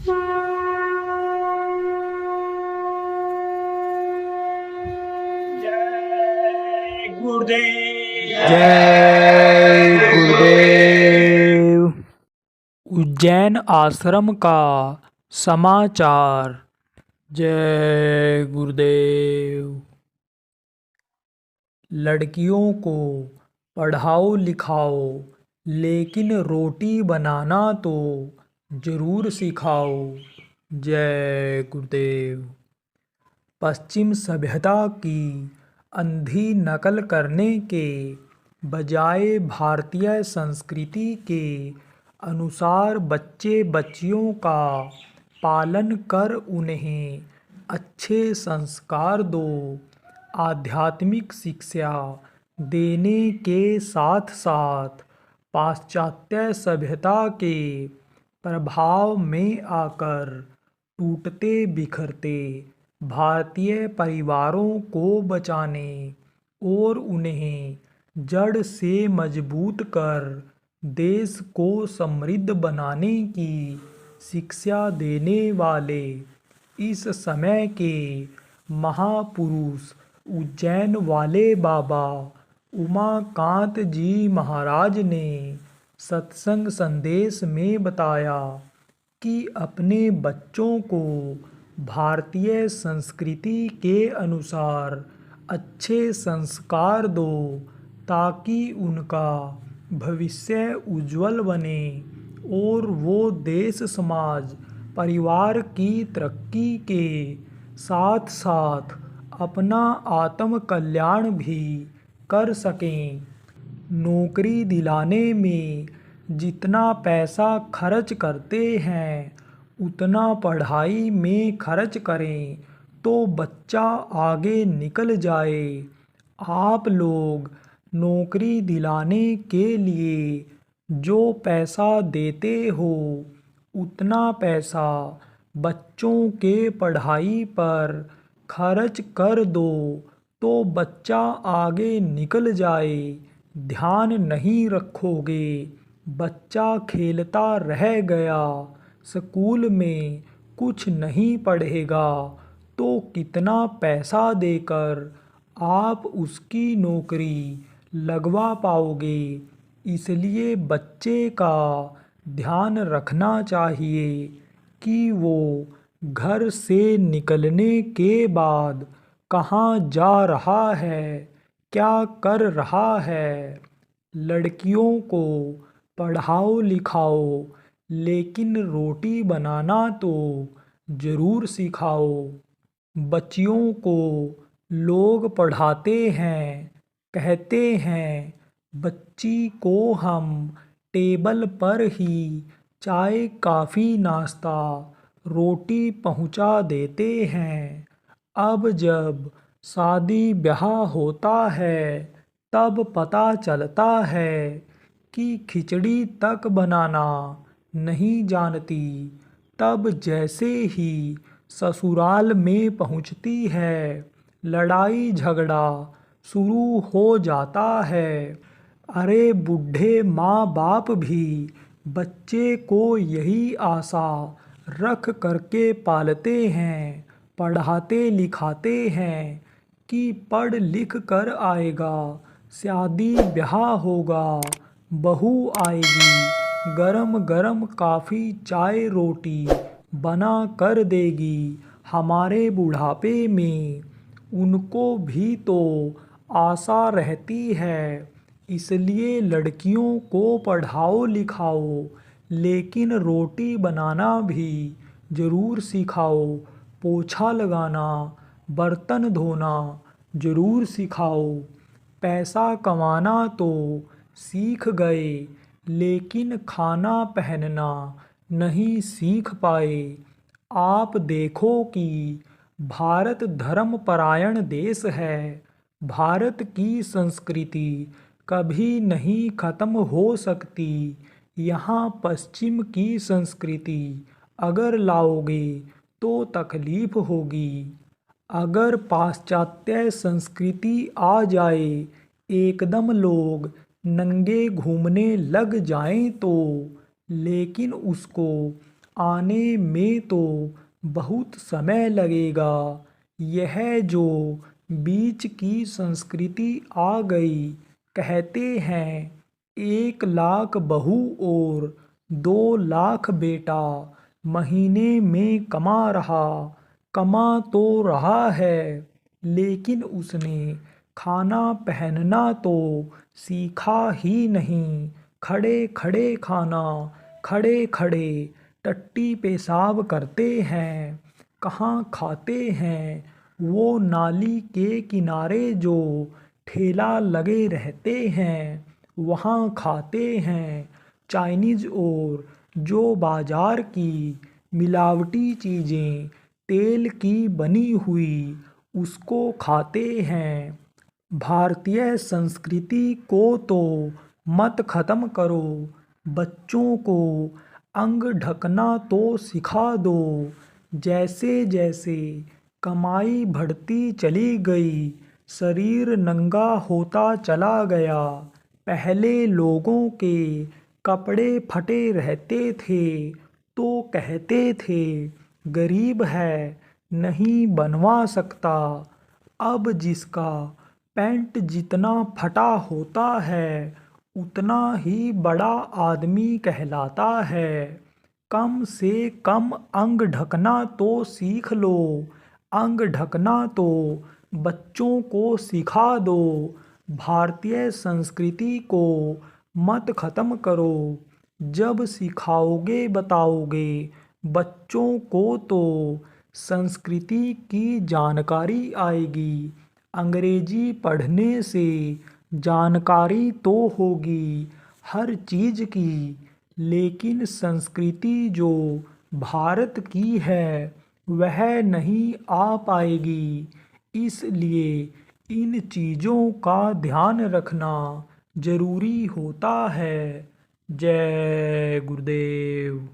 जय गुरुदेव। जय गुरुदेव। उज्जैन आश्रम का समाचार। जय गुरुदेव। लड़कियों को पढ़ाओ लिखाओ, लेकिन रोटी बनाना तो जरूर सिखाओ। जय गुरुदेव। पश्चिम सभ्यता की अंधी नकल करने के बजाय भारतीय संस्कृति के अनुसार बच्चे बच्चियों का पालन कर उन्हें अच्छे संस्कार दो। आध्यात्मिक शिक्षा देने के साथ साथ पाश्चात्य सभ्यता के प्रभाव में आकर टूटते बिखरते भारतीय परिवारों को बचाने और उन्हें जड़ से मजबूत कर देश को समृद्ध बनाने की शिक्षा देने वाले इस समय के महापुरुष उज्जैन वाले बाबा उमाकांत जी महाराज ने सत्संग संदेश में बताया कि अपने बच्चों को भारतीय संस्कृति के अनुसार अच्छे संस्कार दो, ताकि उनका भविष्य उज्जवल बने और वो देश समाज परिवार की तरक्की के साथ साथ अपना आत्म कल्याण भी कर सकें। नौकरी दिलाने में जितना पैसा खर्च करते हैं उतना पढ़ाई में खर्च करें तो बच्चा आगे निकल जाए। आप लोग नौकरी दिलाने के लिए जो पैसा देते हो उतना पैसा बच्चों के पढ़ाई पर खर्च कर दो तो बच्चा आगे निकल जाए। ध्यान नहीं रखोगे, बच्चा खेलता रह गया, स्कूल में कुछ नहीं पढ़ेगा तो कितना पैसा देकर आप उसकी नौकरी लगवा पाओगे। इसलिए बच्चे का ध्यान रखना चाहिए कि वो घर से निकलने के बाद कहाँ जा रहा है, क्या कर रहा है। लड़कियों को पढ़ाओ लिखाओ, लेकिन रोटी बनाना तो ज़रूर सिखाओ। बच्चियों को लोग पढ़ाते हैं, कहते हैं बच्ची को हम टेबल पर ही चाय काफ़ी नाश्ता रोटी पहुंचा देते हैं। अब जब शादी ब्याह होता है तब पता चलता है कि खिचड़ी तक बनाना नहीं जानती। तब जैसे ही ससुराल में पहुंचती है लड़ाई झगड़ा शुरू हो जाता है। अरे बूढ़े माँ बाप भी बच्चे को यही आशा रख करके पालते हैं, पढ़ाते लिखाते हैं कि पढ़ लिख कर आएगा, शादी ब्याह होगा, बहू आएगी, गरम गरम काफ़ी चाय रोटी बना कर देगी हमारे बुढ़ापे में। उनको भी तो आशा रहती है। इसलिए लड़कियों को पढ़ाओ लिखाओ, लेकिन रोटी बनाना भी ज़रूर सिखाओ। पोछा लगाना, बर्तन धोना ज़रूर सिखाओ। पैसा कमाना तो सीख गए, लेकिन खाना पहनना नहीं सीख पाए। आप देखो कि भारत धर्मपरायण देश है। भारत की संस्कृति कभी नहीं खत्म हो सकती। यहाँ पश्चिम की संस्कृति अगर लाओगे तो तकलीफ होगी। अगर पाश्चात्य संस्कृति आ जाए, एकदम लोग नंगे घूमने लग जाएं तो, लेकिन उसको आने में तो बहुत समय लगेगा। यह जो बीच की संस्कृति आ गई, कहते हैं 1 लाख बहू और 2 लाख बेटा, महीने में कमा तो रहा है, लेकिन उसने खाना पहनना तो सीखा ही नहीं। खड़े खड़े खाना, खड़े खड़े टट्टी पेशाब करते हैं। कहाँ खाते हैं? वो नाली के किनारे जो ठेला लगे रहते हैं, वहाँ खाते हैं। चाइनीज़ और जो बाजार की मिलावटी चीज़ें तेल की बनी हुई, उसको खाते हैं। भारतीय संस्कृति को तो मत ख़त्म करो, बच्चों को अंग ढकना तो सिखा दो। जैसे जैसे कमाई बढ़ती चली गई, शरीर नंगा होता चला गया। पहले लोगों के कपड़े फटे रहते थे तो कहते थे गरीब है, नहीं बनवा सकता। अब जिसका पैंट जितना फटा होता है, उतना ही बड़ा आदमी कहलाता है। कम से कम अंग ढकना तो सीख लो। अंग ढकना तो बच्चों को सिखा दो। भारतीय संस्कृति को मत ख़त्म करो। जब सिखाओगे बताओगे बच्चों को तो संस्कृति की जानकारी आएगी। अंग्रेजी पढ़ने से जानकारी तो होगी हर चीज़ की, लेकिन संस्कृति जो भारत की है वह नहीं आ पाएगी। इसलिए इन चीज़ों का ध्यान रखना ज़रूरी होता है। जय गुरुदेव।